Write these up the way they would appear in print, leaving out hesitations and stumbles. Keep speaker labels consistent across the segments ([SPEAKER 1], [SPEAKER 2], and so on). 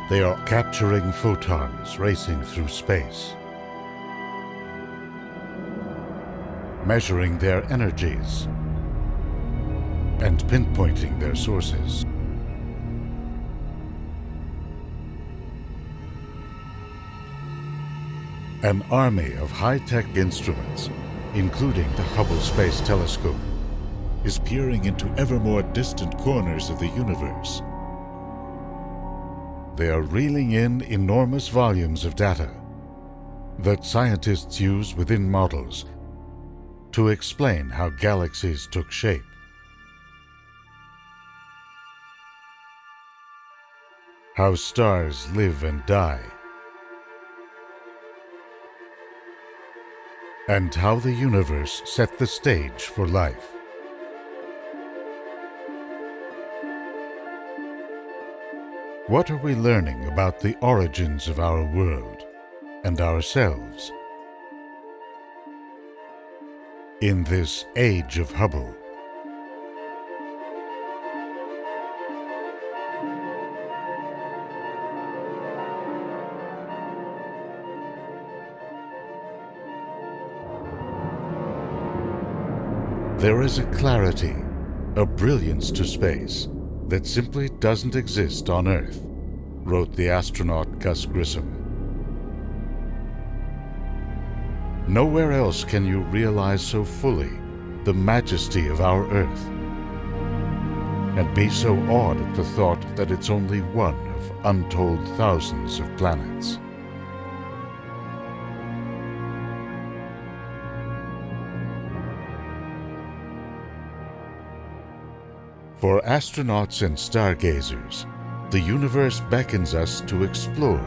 [SPEAKER 1] They are capturing photons racing through space, measuring their energies, and pinpointing their sources. An army of high-tech instruments, including the Hubble Space Telescope, is peering into ever more distant corners of the universe. They are reeling in enormous volumes of data that scientists use within models to explain how galaxies took shape. How stars live and die, and how the universe set the stage for life. What are we learning about the origins of our world and ourselves in this age of Hubble? There is a clarity, a brilliance to space that simply doesn't exist on Earth, wrote the astronaut Gus Grissom. Nowhere else can you realize so fully the majesty of our Earth and be so awed at the thought that it's only one of untold thousands of planets. For astronauts and stargazers, the universe beckons us to explore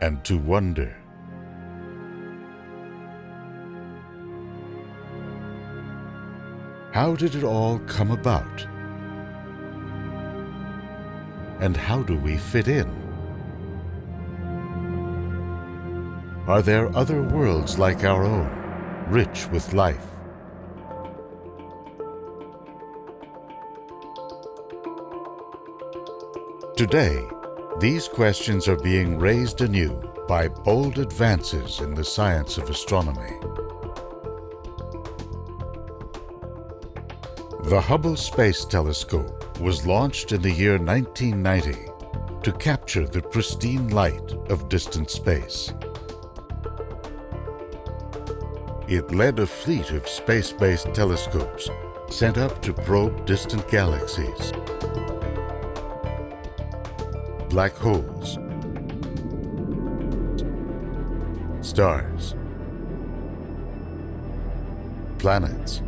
[SPEAKER 1] and to wonder. How did it all come about? And how do we fit in? Are there other worlds like our own, rich with life? Today, these questions are being raised anew by bold advances in the science of astronomy. The Hubble Space Telescope was launched in the year 1990 to capture the pristine light of distant space. It led a fleet of space-based telescopes sent up to probe distant galaxies, black holes, stars, planets.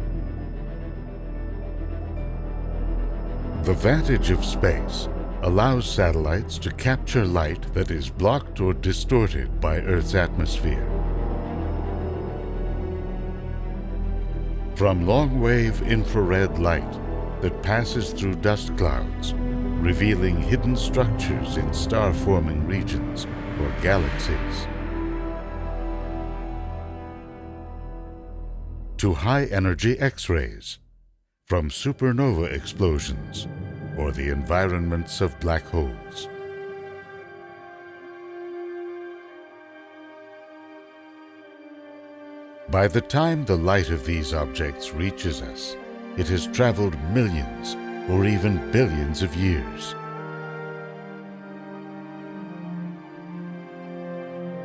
[SPEAKER 1] The vantage of space allows satellites to capture light that is blocked or distorted by Earth's atmosphere. From long-wave infrared light that passes through dust clouds, revealing hidden structures in star-forming regions or galaxies, to high-energy X-rays from supernova explosions or the environments of black holes. By the time the light of these objects reaches us, it has traveled millions or even billions of years.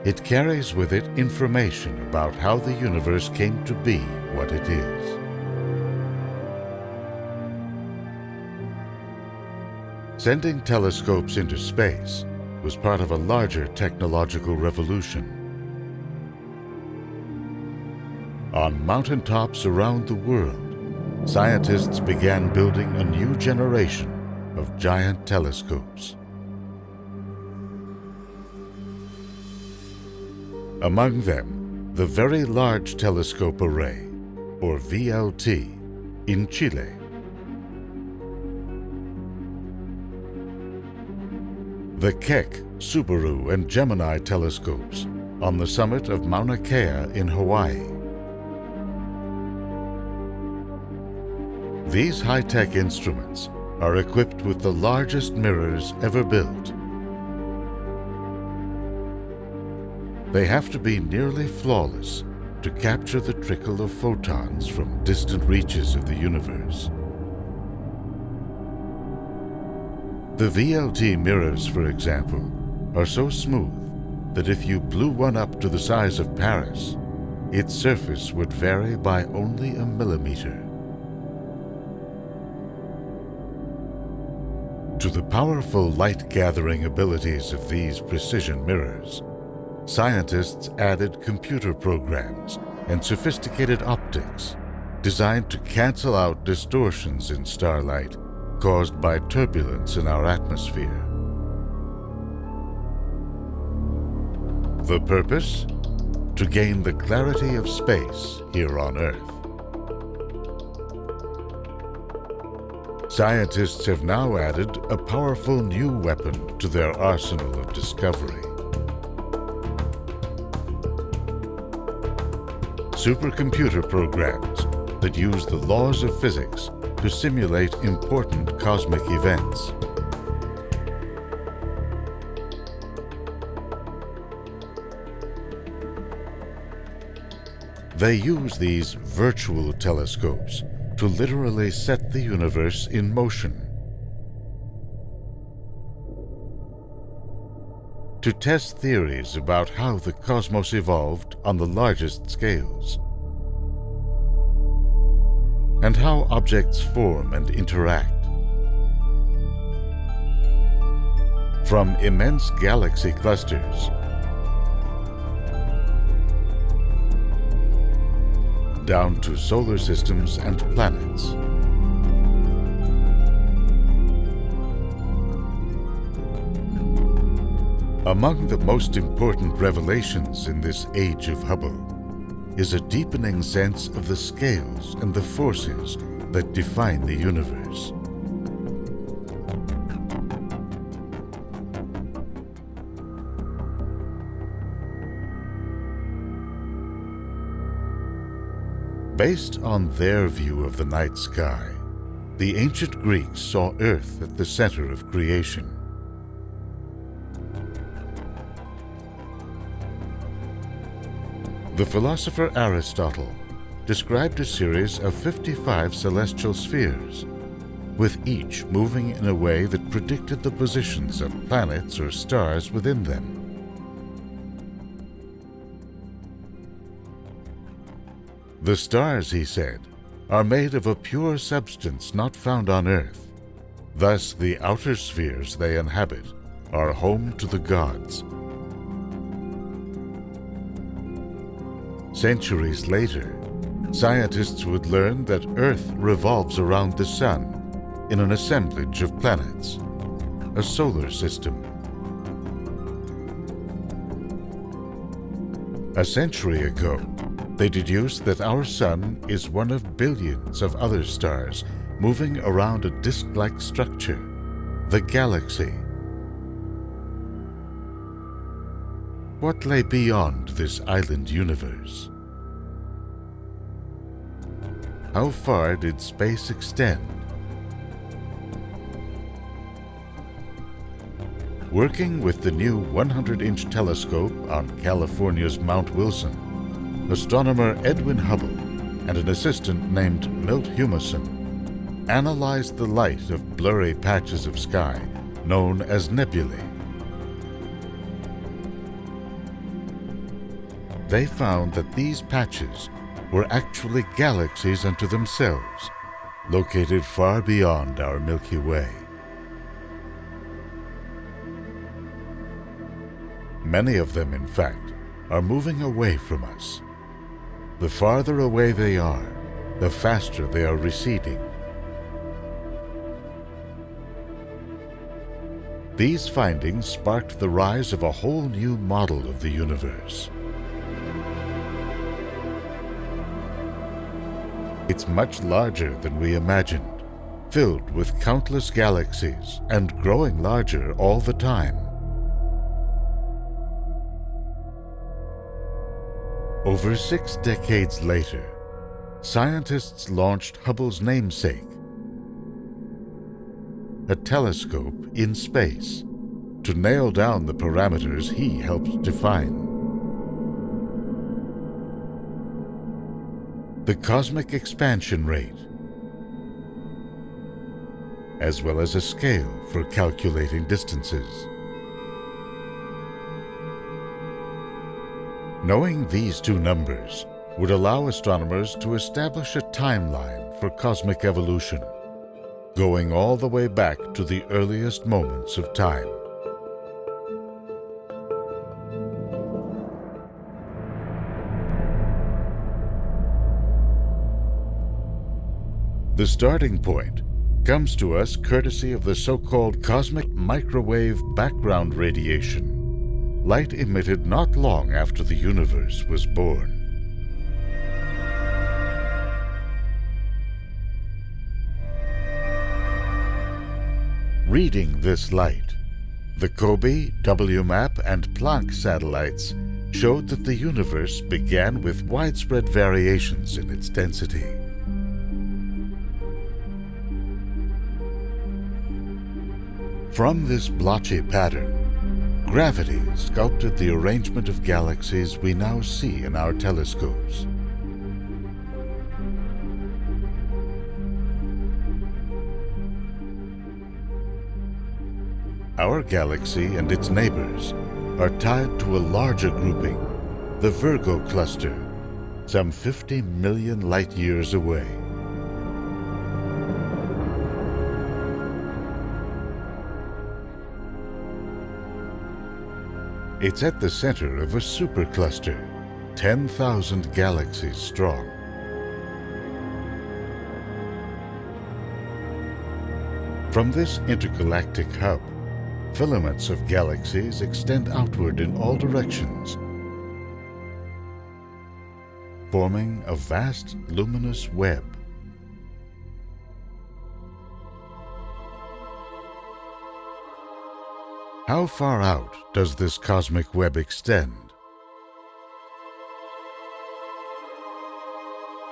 [SPEAKER 1] It carries with it information about how the universe came to be what it is. Sending telescopes into space was part of a larger technological revolution. On mountaintops around the world, scientists began building a new generation of giant telescopes. Among them, the Very Large Telescope Array, or VLT, in Chile. The Keck, Subaru, and Gemini telescopes on the summit of Mauna Kea in Hawaii. These high-tech instruments are equipped with the largest mirrors ever built. They have to be nearly flawless to capture the trickle of photons from distant reaches of the universe. The VLT mirrors, for example, are so smooth that if you blew one up to the size of Paris, its surface would vary by only a millimeter. To the powerful light-gathering abilities of these precision mirrors, scientists added computer programs and sophisticated optics designed to cancel out distortions in starlight caused by turbulence in our atmosphere. The purpose? To gain the clarity of space here on Earth. Scientists have now added a powerful new weapon to their arsenal of discovery. Supercomputer programs that use the laws of physics to simulate important cosmic events. They use these virtual telescopes to literally set the universe in motion. To test theories about how the cosmos evolved on the largest scales, and how objects form and interact. From immense galaxy clusters down to solar systems and planets. Among the most important revelations in this age of Hubble is a deepening sense of the scales and the forces that define the universe. Based on their view of the night sky, the ancient Greeks saw Earth at the center of creation. The philosopher Aristotle described a series of 55 celestial spheres, with each moving in a way that predicted the positions of planets or stars within them. The stars, he said, are made of a pure substance not found on Earth. Thus, the outer spheres they inhabit are home to the gods. Centuries later, scientists would learn that Earth revolves around the Sun in an assemblage of planets, a solar system. A century ago, they deduced that our Sun is one of billions of other stars moving around a disk-like structure, the galaxy. What lay beyond this island universe? How far did space extend? Working with the new 100-inch telescope on California's Mount Wilson, astronomer Edwin Hubble and an assistant named Milt Humason analyzed the light of blurry patches of sky known as nebulae. They found that these patches were actually galaxies unto themselves, located far beyond our Milky Way. Many of them, in fact, are moving away from us. The farther away they are, the faster they are receding. These findings sparked the rise of a whole new model of the universe. It's much larger than we imagined, filled with countless galaxies and growing larger all the time. Over 6 decades later, scientists launched Hubble's namesake, a telescope in space, to nail down the parameters he helped define. The cosmic expansion rate, as well as a scale for calculating distances. Knowing these two numbers would allow astronomers to establish a timeline for cosmic evolution, going all the way back to the earliest moments of time. The starting point comes to us courtesy of the so-called cosmic microwave background radiation, light emitted not long after the universe was born. Reading this light, the COBE, WMAP, and Planck satellites showed that the universe began with widespread variations in its density. From this blotchy pattern, gravity sculpted the arrangement of galaxies we now see in our telescopes. Our galaxy and its neighbors are tied to a larger grouping, the Virgo cluster, some 50 million light-years away. It's at the center of a supercluster, 10,000 galaxies strong. From this intergalactic hub, filaments of galaxies extend outward in all directions, forming a vast luminous web. How far out does this cosmic web extend?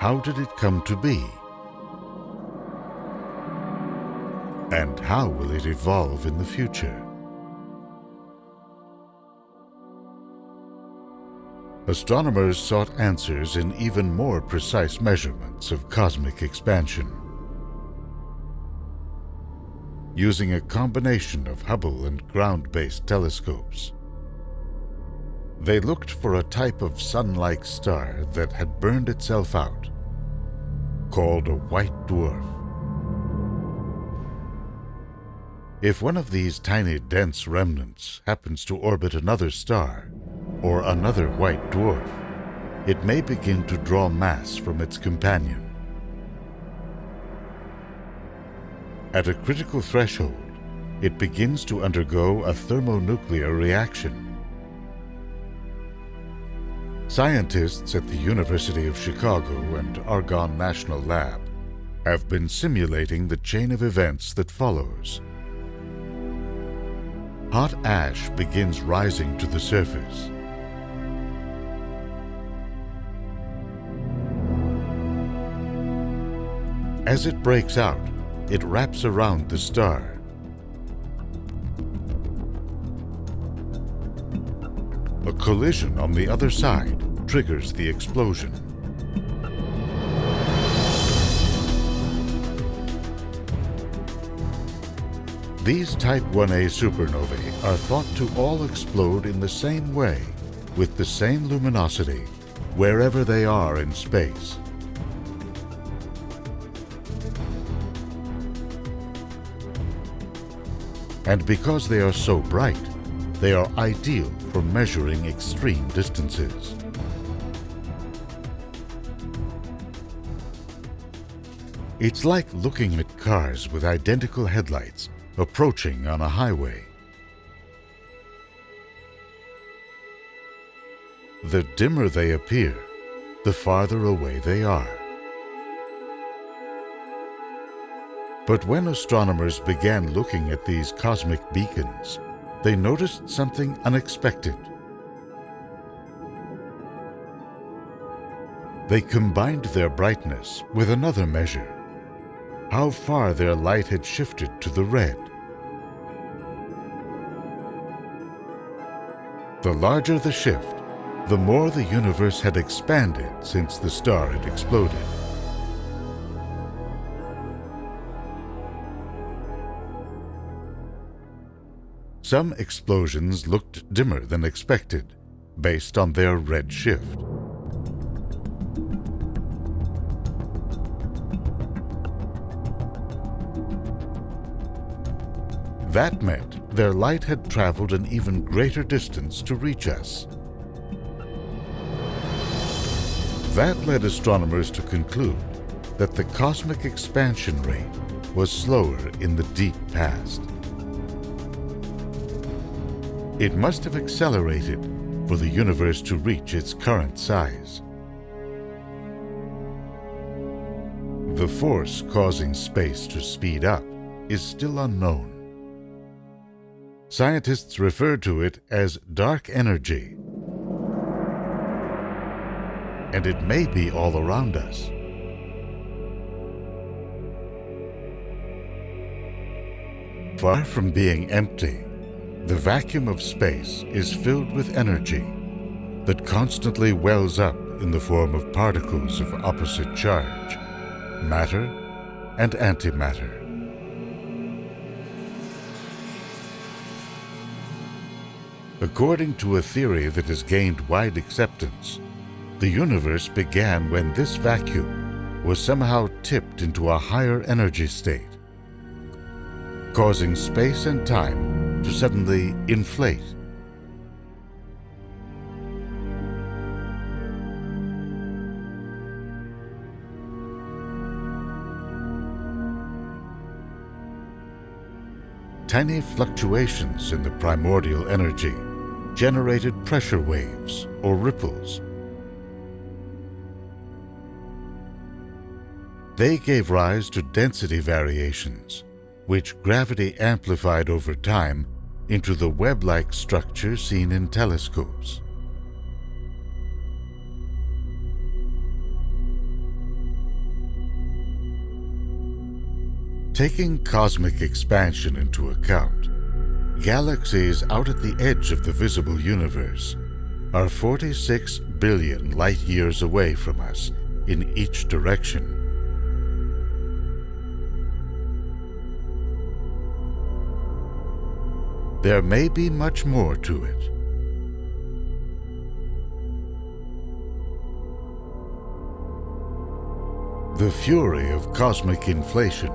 [SPEAKER 1] How did it come to be? And how will it evolve in the future? Astronomers sought answers in even more precise measurements of cosmic expansion. Using a combination of Hubble and ground-based telescopes, they looked for a type of sun-like star that had burned itself out, called a white dwarf. If one of these tiny dense remnants happens to orbit another star or another white dwarf, it may begin to draw mass from its companion. At a critical threshold, it begins to undergo a thermonuclear reaction. Scientists at the University of Chicago and Argonne National Lab have been simulating the chain of events that follows. Hot ash begins rising to the surface. As it breaks out, it wraps around the star. A collision on the other side triggers the explosion. These Type 1a supernovae are thought to all explode in the same way, with the same luminosity, wherever they are in space. And because they are so bright, they are ideal for measuring extreme distances. It's like looking at cars with identical headlights approaching on a highway. The dimmer they appear, the farther away they are. But when astronomers began looking at these cosmic beacons, they noticed something unexpected. They combined their brightness with another measure, how far their light had shifted to the red. The larger the shift, the more the universe had expanded since the star had exploded. Some explosions looked dimmer than expected, based on their red shift. That meant their light had traveled an even greater distance to reach us. That led astronomers to conclude that the cosmic expansion rate was slower in the deep past. It must have accelerated for the universe to reach its current size. The force causing space to speed up is still unknown. Scientists refer to it as dark energy, and it may be all around us. Far from being empty, the vacuum of space is filled with energy that constantly wells up in the form of particles of opposite charge, matter and antimatter. According to a theory that has gained wide acceptance, the universe began when this vacuum was somehow tipped into a higher energy state, causing space and time to suddenly inflate. Tiny fluctuations in the primordial energy generated pressure waves or ripples. They gave rise to density variations, which gravity amplified over time into the web-like structure seen in telescopes. Taking cosmic expansion into account, galaxies out at the edge of the visible universe are 46 billion light-years away from us in each direction. There may be much more to it. The fury of cosmic inflation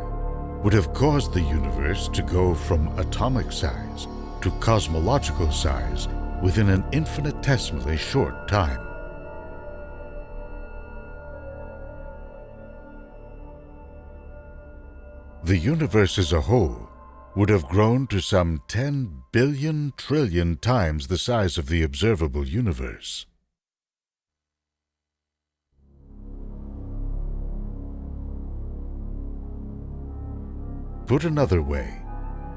[SPEAKER 1] would have caused the universe to go from atomic size to cosmological size within an infinitesimally short time. The universe as a whole would have grown to some 10 billion trillion times the size of the observable universe. Put another way,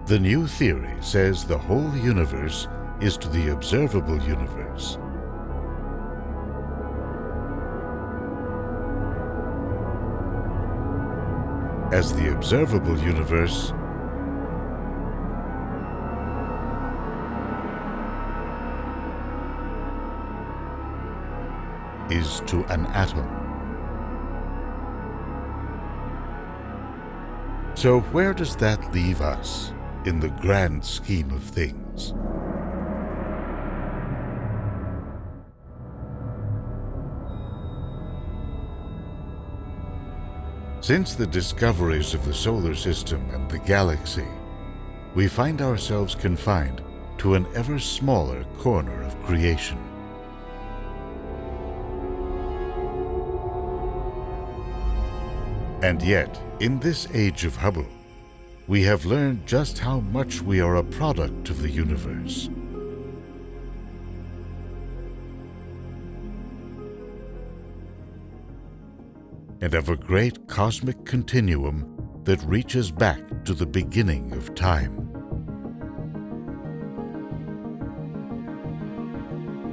[SPEAKER 1] the new theory says the whole universe is to the observable universe as the observable universe is to an atom. So where does that leave us in the grand scheme of things? Since the discoveries of the solar system and the galaxy, we find ourselves confined to an ever smaller corner of creation. And yet, in this age of Hubble, we have learned just how much we are a product of the universe. And of a great cosmic continuum that reaches back to the beginning of time.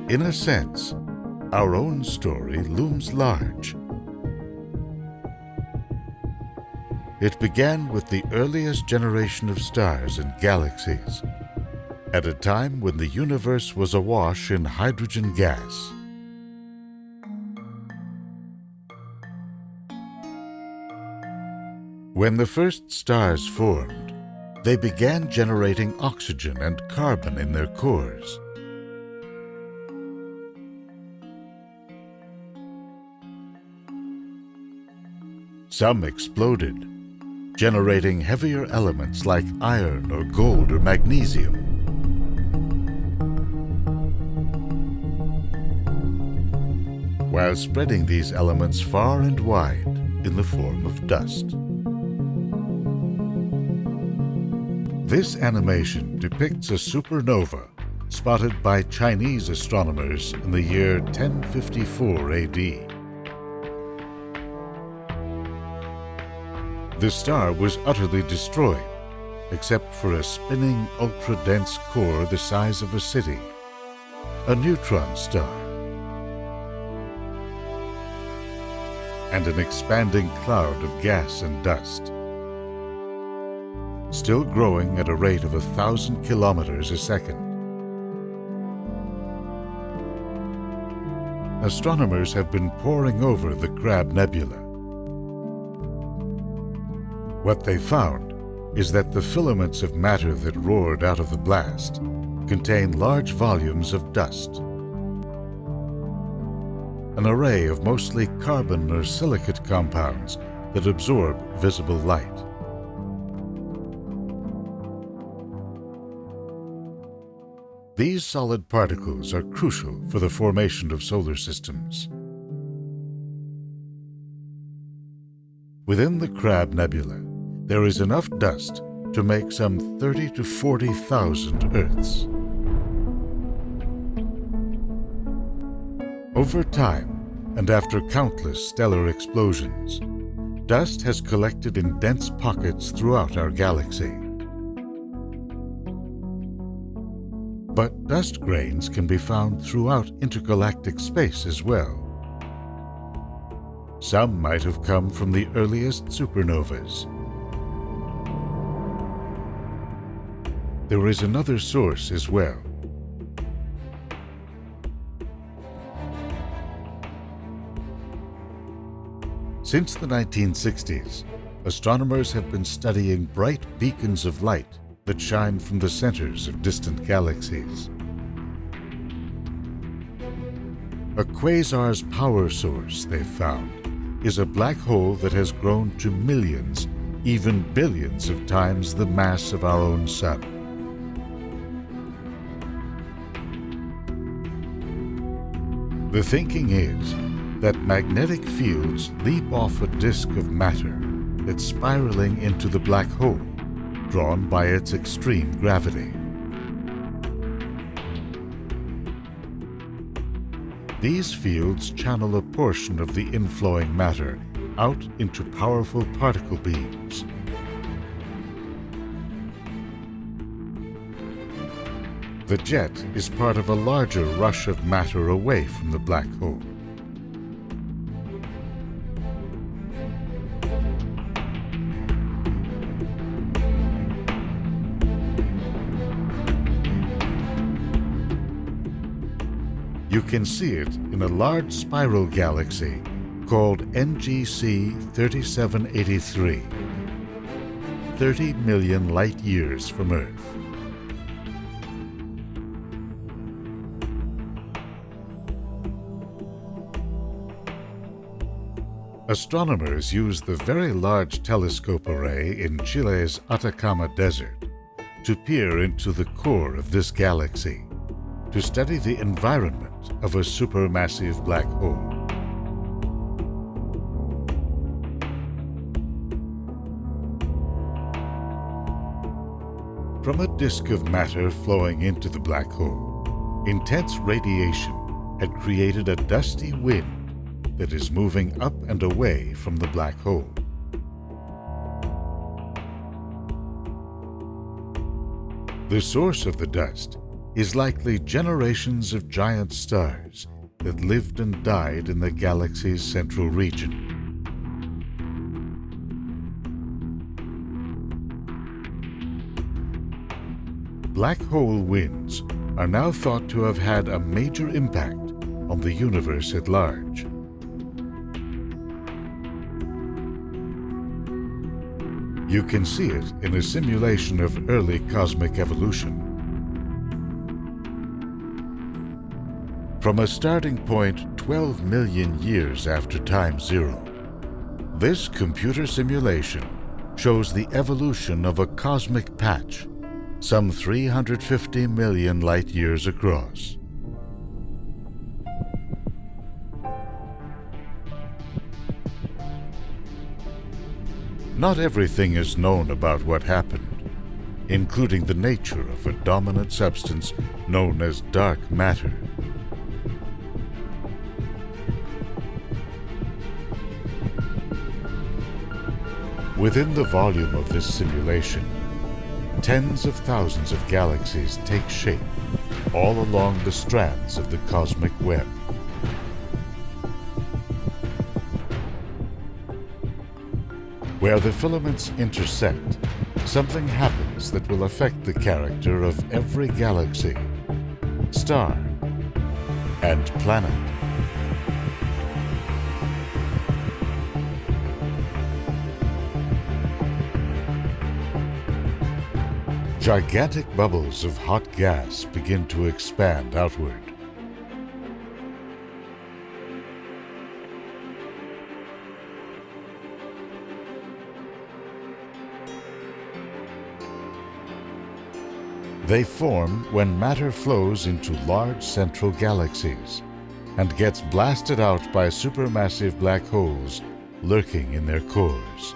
[SPEAKER 1] In a sense, our own story looms large. It began with the earliest generation of stars and galaxies, at a time when the universe was awash in hydrogen gas. When the first stars formed, they began generating oxygen and carbon in their cores. Some exploded, generating heavier elements like iron or gold or magnesium. While spreading these elements far and wide in the form of dust. This animation depicts a supernova spotted by Chinese astronomers in the year 1054 AD. The star was utterly destroyed, except for a spinning, ultra-dense core the size of a city, a neutron star, and an expanding cloud of gas and dust, still growing at a rate of 1,000 kilometers a second. Astronomers have been poring over the Crab Nebula. What they found is that the filaments of matter that roared out of the blast contain large volumes of dust, an array of mostly carbon or silicate compounds that absorb visible light. These solid particles are crucial for the formation of solar systems. Within the Crab Nebula, there is enough dust to make some 30 to 40,000 Earths. Over time, and after countless stellar explosions, dust has collected in dense pockets throughout our galaxy. But dust grains can be found throughout intergalactic space as well. Some might have come from the earliest supernovas. There is another source as well. Since the 1960s, astronomers have been studying bright beacons of light that shine from the centers of distant galaxies. A quasar's power source, they've found, is a black hole that has grown to millions, even billions of times the mass of our own sun. The thinking is that magnetic fields leap off a disk of matter that's spiraling into the black hole, drawn by its extreme gravity. These fields channel a portion of the inflowing matter out into powerful particle beams. The jet is part of a larger rush of matter away from the black hole. You can see it in a large spiral galaxy called NGC 3783, 30 million light-years from Earth. Astronomers use the Very Large Telescope Array in Chile's Atacama Desert to peer into the core of this galaxy, to study the environment of a supermassive black hole. From a disk of matter flowing into the black hole, intense radiation had created a dusty wind that is moving up and away from the black hole. The source of the dust is likely generations of giant stars that lived and died in the galaxy's central region. black hole winds are now thought to have had a major impact on the universe at large. You can see it in a simulation of early cosmic evolution. From a starting point 12 million years after time zero, this computer simulation shows the evolution of a cosmic patch some 350 million light years across. Not everything is known about what happened, including the nature of a dominant substance known as dark matter. Within the volume of this simulation, tens of thousands of galaxies take shape all along the strands of the cosmic web. Where the filaments intersect, something happens that will affect the character of every galaxy, star, and planet. Gigantic bubbles of hot gas begin to expand outward. They form when matter flows into large central galaxies and gets blasted out by supermassive black holes lurking in their cores.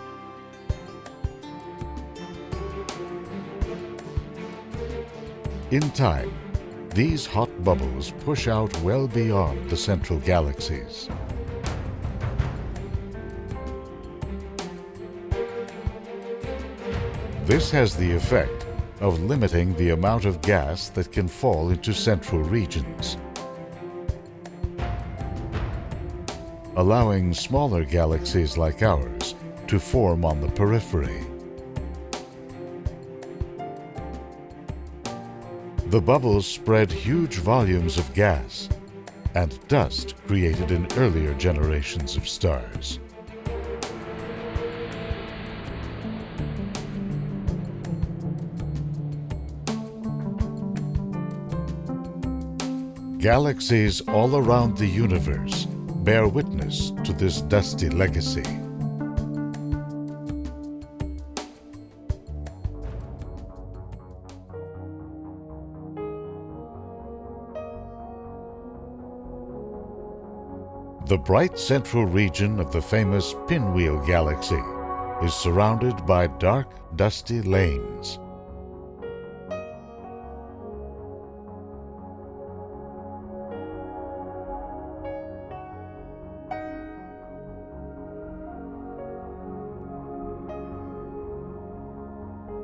[SPEAKER 1] In time, these hot bubbles push out well beyond the central galaxies. This has the effect of limiting the amount of gas that can fall into central regions, allowing smaller galaxies like ours to form on the periphery. The bubbles spread huge volumes of gas and dust created in earlier generations of stars. Galaxies all around the universe bear witness to this dusty legacy. The bright central region of the famous Pinwheel Galaxy is surrounded by dark, dusty lanes.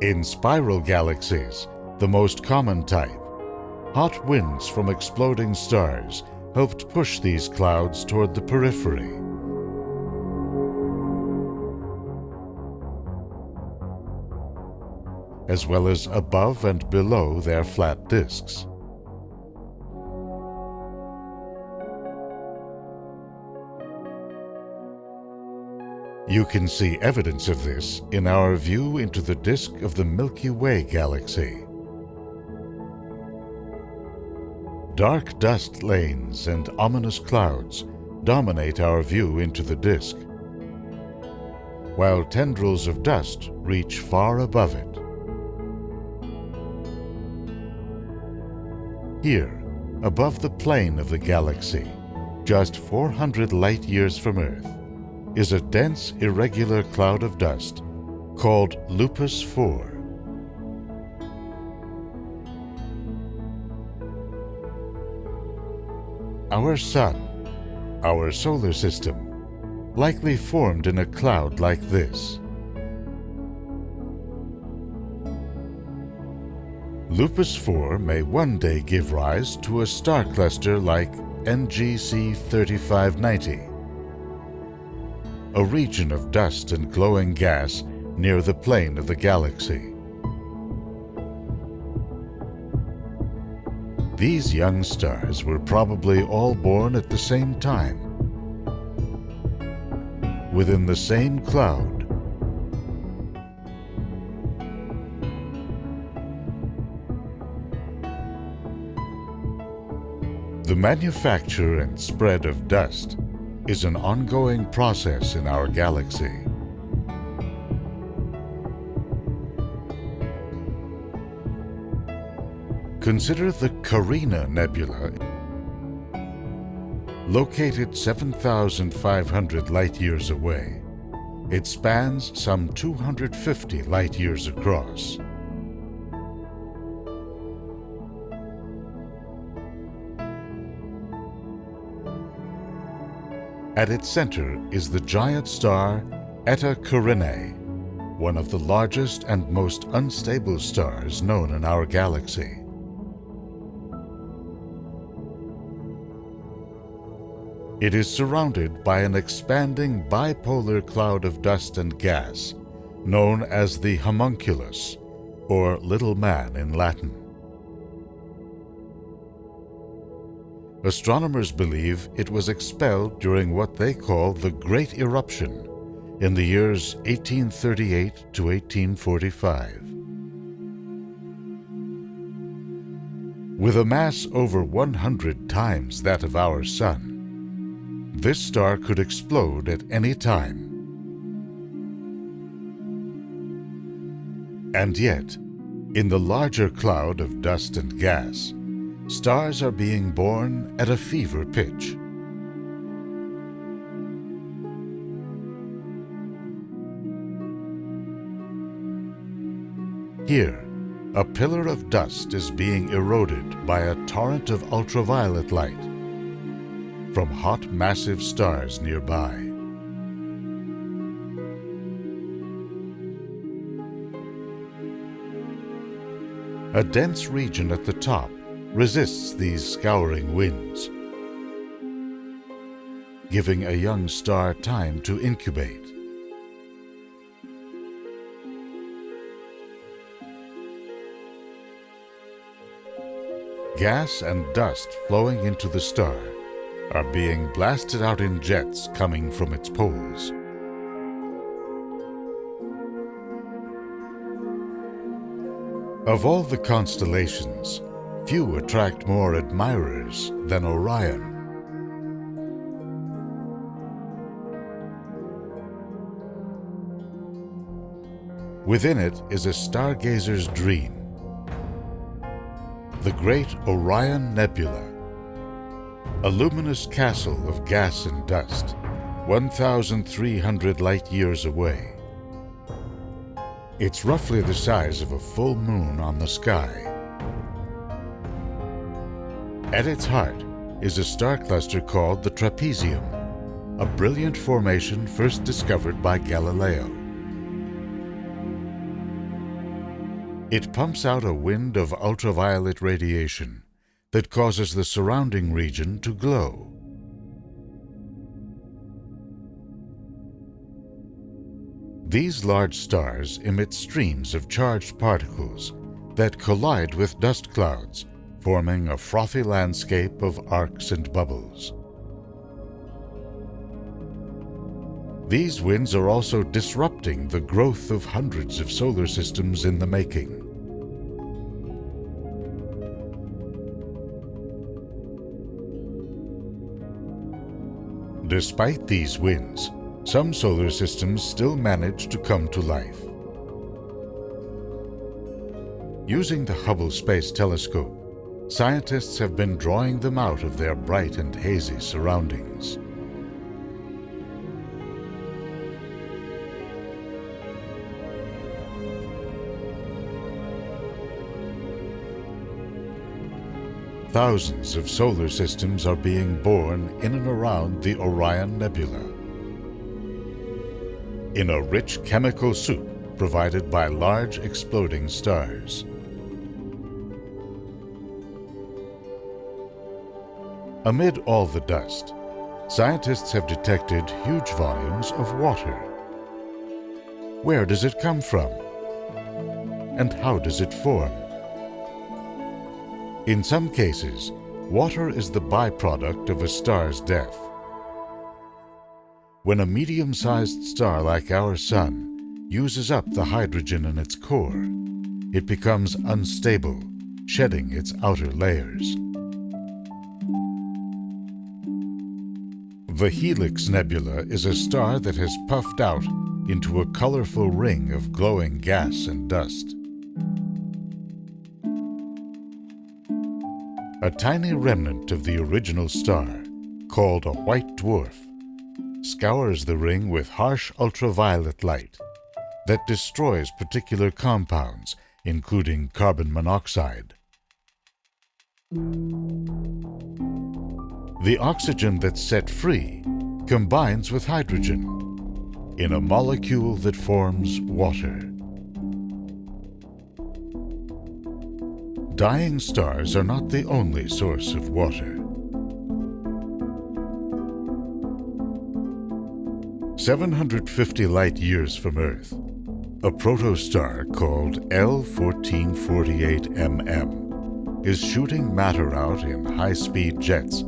[SPEAKER 1] In spiral galaxies, the most common type, hot winds from exploding stars helped push these clouds toward the periphery. As well as above and below their flat disks. You can see evidence of this in our view into the disk of the Milky Way galaxy. Dark dust lanes and ominous clouds dominate our view into the disk, while tendrils of dust reach far above it. Here, above the plane of the galaxy, just 400 light-years from Earth, is a dense, irregular cloud of dust called Lupus 4. Our Sun, our solar system, likely formed in a cloud like this. Lupus 4 may one day give rise to a star cluster like NGC 3590, a region of dust and glowing gas near the plane of the galaxy. These young stars were probably all born at the same time, within the same cloud. The manufacture and spread of dust is an ongoing process in our galaxy. Consider the Carina Nebula, located 7,500 light-years away. It spans some 250 light-years across. At its center is the giant star Eta Carinae, one of the largest and most unstable stars known in our galaxy. It is surrounded by an expanding bipolar cloud of dust and gas, known as the homunculus, or little man in Latin. Astronomers believe it was expelled during what they call the Great Eruption in the years 1838 to 1845. With a mass over 100 times that of our Sun, this star could explode at any time. And yet, in the larger cloud of dust and gas, stars are being born at a fever pitch. Here, a pillar of dust is being eroded by a torrent of ultraviolet light from hot, massive stars nearby. A dense region at the top resists these scouring winds, giving a young star time to incubate. Gas and dust flowing into the star are being blasted out in jets coming from its poles. Of all the constellations, few attract more admirers than Orion. Within it is a stargazer's dream. The Great Orion Nebula, a luminous castle of gas and dust, 1,300 light-years away. It's roughly the size of a full moon on the sky. At its heart is a star cluster called the trapezium, a brilliant formation first discovered by Galileo. It pumps out a wind of ultraviolet radiation that causes the surrounding region to glow. These large stars emit streams of charged particles that collide with dust clouds, forming a frothy landscape of arcs and bubbles. These winds are also disrupting the growth of hundreds of solar systems in the making. Despite these winds, some solar systems still manage to come to life. Using the Hubble Space Telescope, scientists have been drawing them out of their bright and hazy surroundings. Thousands of solar systems are being born in and around the Orion Nebula, in a rich chemical soup provided by large exploding stars. Amid all the dust, scientists have detected huge volumes of water. Where does it come from? And how does it form? In some cases, water is the byproduct of a star's death. When a medium-sized star like our Sun uses up the hydrogen in its core, it becomes unstable, shedding its outer layers. The Helix Nebula is a star that has puffed out into a colorful ring of glowing gas and dust. A tiny remnant of the original star, called a white dwarf, scours the ring with harsh ultraviolet light that destroys particular compounds, including carbon monoxide. The oxygen that's set free combines with hydrogen in a molecule that forms water. Dying stars are not the only source of water. 750 light-years from Earth, a protostar called L1448mm is shooting matter out in high-speed jets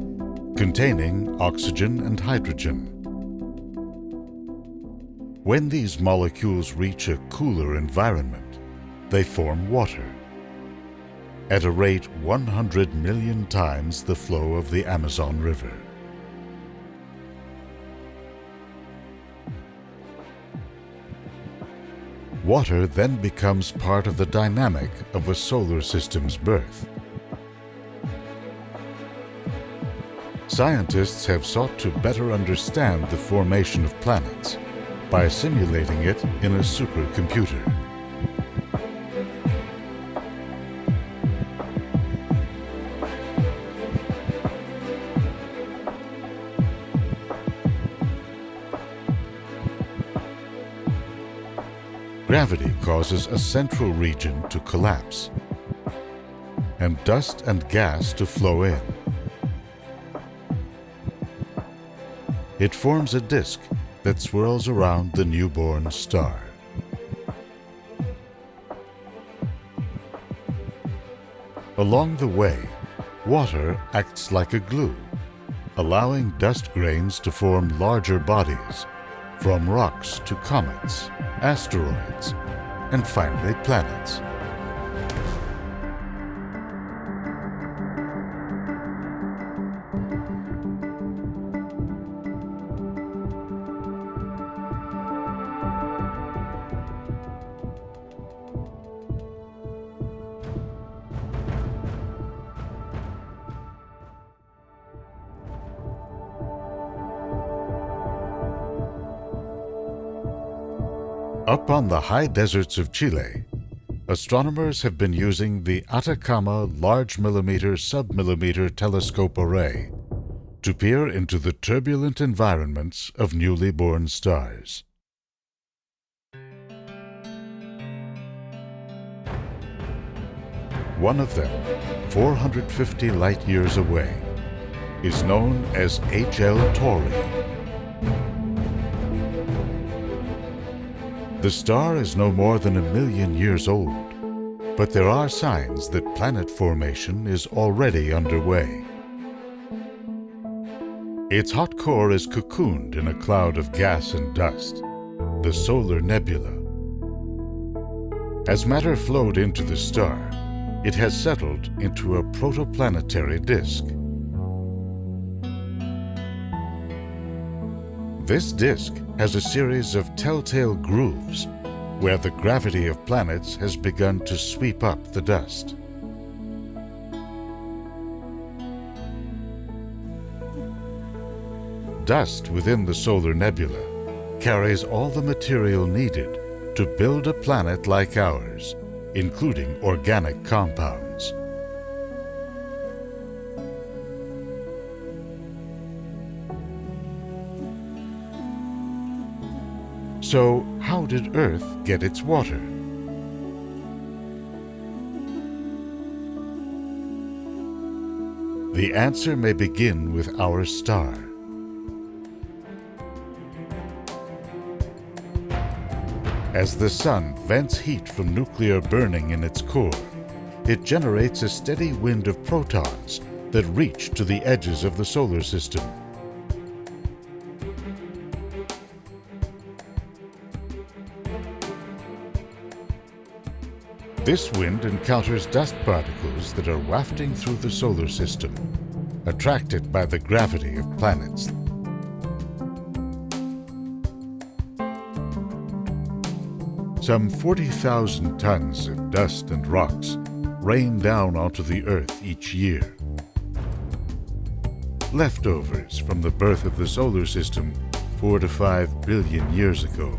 [SPEAKER 1] containing oxygen and hydrogen. When these molecules reach a cooler environment, they form water at a rate 100 million times the flow of the Amazon River. Water then becomes part of the dynamic of a solar system's birth. Scientists have sought to better understand the formation of planets by simulating it in a supercomputer. Gravity causes a central region to collapse and dust and gas to flow in. It forms a disk that swirls around the newborn star. Along the way, water acts like a glue, allowing dust grains to form larger bodies, from rocks to comets, asteroids, and finally planets. Up on the high deserts of Chile, astronomers have been using the Atacama Large Millimeter Submillimeter Telescope Array to peer into the turbulent environments of newly born stars. One of them, 450 light-years away, is known as HL Tauri. The star is no more than 1 million years old, but there are signs that planet formation is already underway. Its hot core is cocooned in a cloud of gas and dust, the solar nebula. As matter flowed into the star, it has settled into a protoplanetary disk. This disk has a series of telltale grooves where the gravity of planets has begun to sweep up the dust. Dust within the solar nebula carries all the material needed to build a planet like ours, including organic compounds. So, how did Earth get its water? The answer may begin with our star. As the Sun vents heat from nuclear burning in its core, it generates a steady wind of protons that reach to the edges of the solar system. This wind encounters dust particles that are wafting through the solar system, attracted by the gravity of planets. Some 40,000 tons of dust and rocks rain down onto the Earth each year. Leftovers from the birth of the solar system 4 to 5 billion years ago.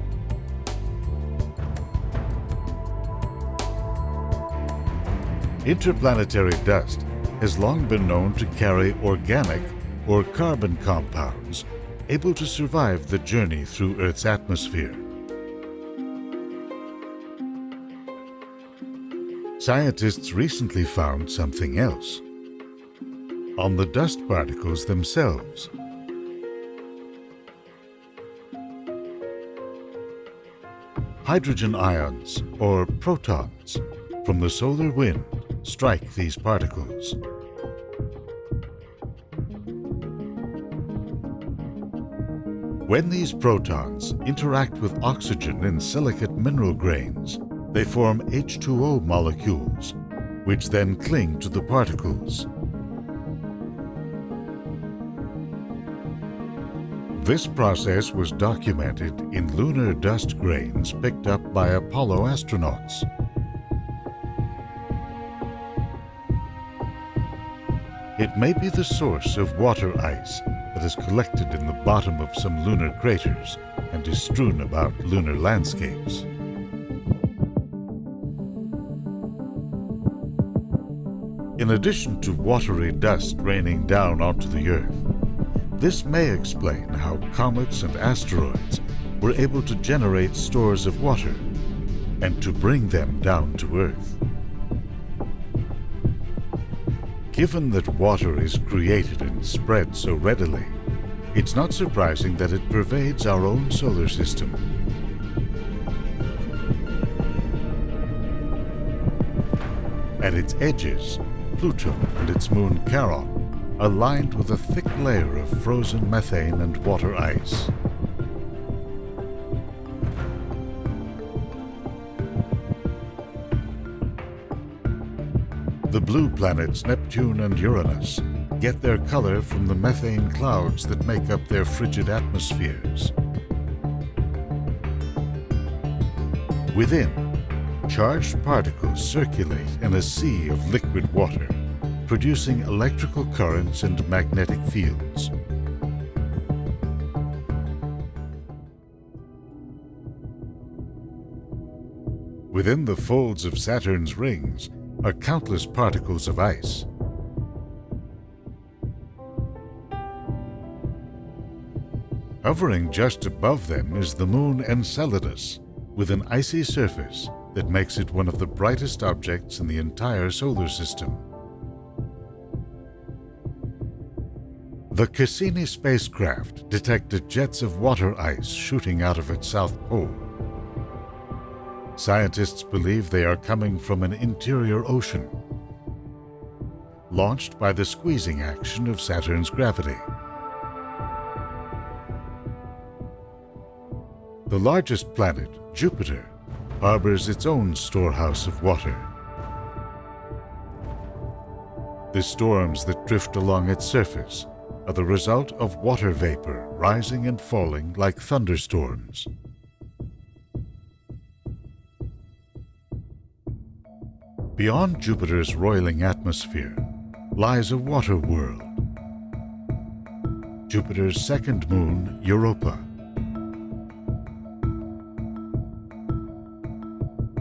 [SPEAKER 1] Interplanetary dust has long been known to carry organic or carbon compounds able to survive the journey through Earth's atmosphere. Scientists recently found something else on the dust particles themselves. Hydrogen ions, or protons, from the solar wind strike these particles. When these protons interact with oxygen in silicate mineral grains, they form H2O molecules, which then cling to the particles. This process was documented in lunar dust grains picked up by Apollo astronauts. It may be the source of water ice that is collected in the bottom of some lunar craters and is strewn about lunar landscapes. In addition to watery dust raining down onto the Earth, this may explain how comets and asteroids were able to generate stores of water and to bring them down to Earth. Given that water is created and spread so readily, it's not surprising that it pervades our own solar system. At its edges, Pluto and its moon Charon are lined with a thick layer of frozen methane and water ice. The blue planets Neptune and Uranus get their color from the methane clouds that make up their frigid atmospheres. Within, charged particles circulate in a sea of liquid water, producing electrical currents and magnetic fields. Within the folds of Saturn's rings are countless particles of ice. Hovering just above them is the moon Enceladus, with an icy surface that makes it one of the brightest objects in the entire solar system. The Cassini spacecraft detected jets of water ice shooting out of its south pole. Scientists believe they are coming from an interior ocean, launched by the squeezing action of Saturn's gravity. The largest planet, Jupiter, harbors its own storehouse of water. The storms that drift along its surface are the result of water vapor rising and falling like thunderstorms. Beyond Jupiter's roiling atmosphere lies a water world, Jupiter's second moon, Europa.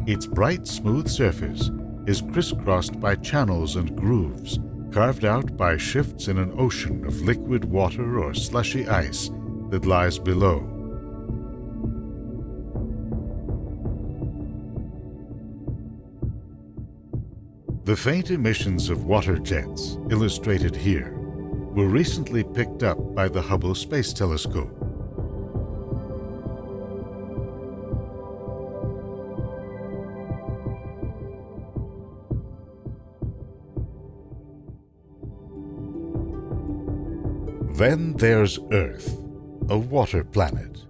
[SPEAKER 1] Its bright, smooth surface is crisscrossed by channels and grooves carved out by shifts in an ocean of liquid water or slushy ice that lies below. The faint emissions of water jets, illustrated here, were recently picked up by the Hubble Space Telescope. Then there's Earth, a water planet.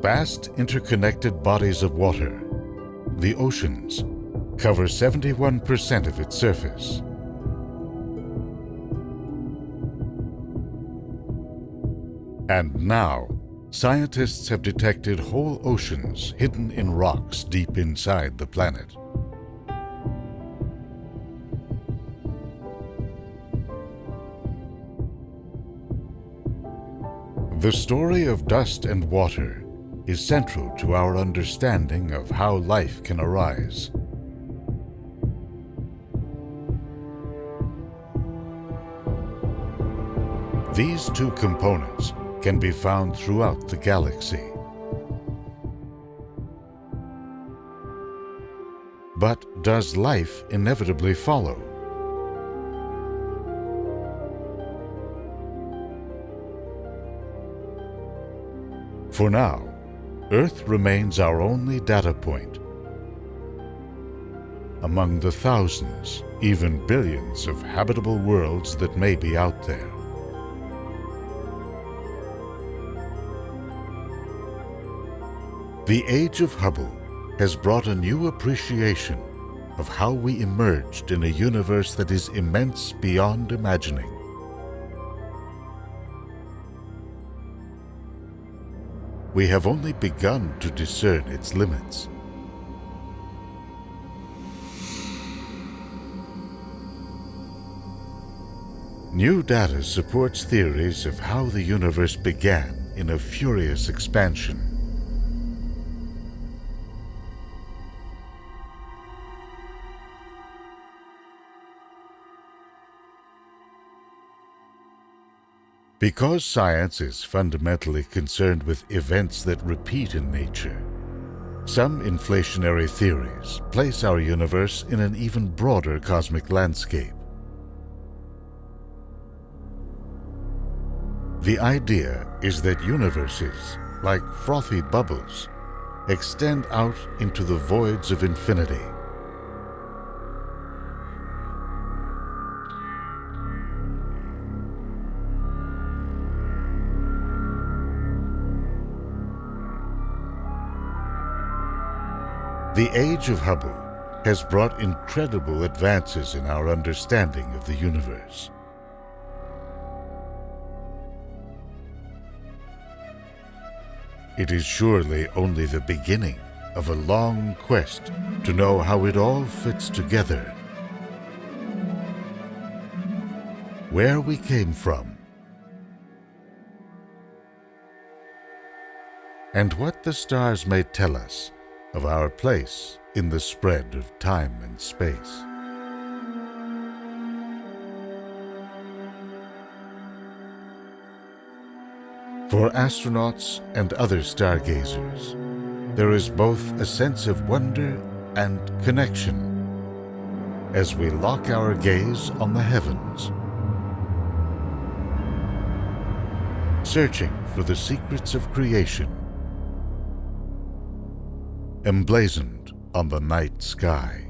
[SPEAKER 1] Vast interconnected bodies of water, the oceans, cover 71% of its surface. And now, scientists have detected whole oceans hidden in rocks deep inside the planet. The story of dust and water is central to our understanding of how life can arise. These two components can be found throughout the galaxy. But does life inevitably follow? For now, Earth remains our only data point among the thousands, even billions of habitable worlds that may be out there. The age of Hubble has brought a new appreciation of how we emerged in a universe that is immense beyond imagining. We have only begun to discern its limits. New data supports theories of how the universe began in a furious expansion. Because science is fundamentally concerned with events that repeat in nature, some inflationary theories place our universe in an even broader cosmic landscape. The idea is that universes, like frothy bubbles, extend out into the voids of infinity. The age of Hubble has brought incredible advances in our understanding of the universe. It is surely only the beginning of a long quest to know how it all fits together, where we came from, and what the stars may tell us of our place in the spread of time and space. For astronauts and other stargazers, there is both a sense of wonder and connection as we lock our gaze on the heavens, searching for the secrets of creation emblazoned on the night sky.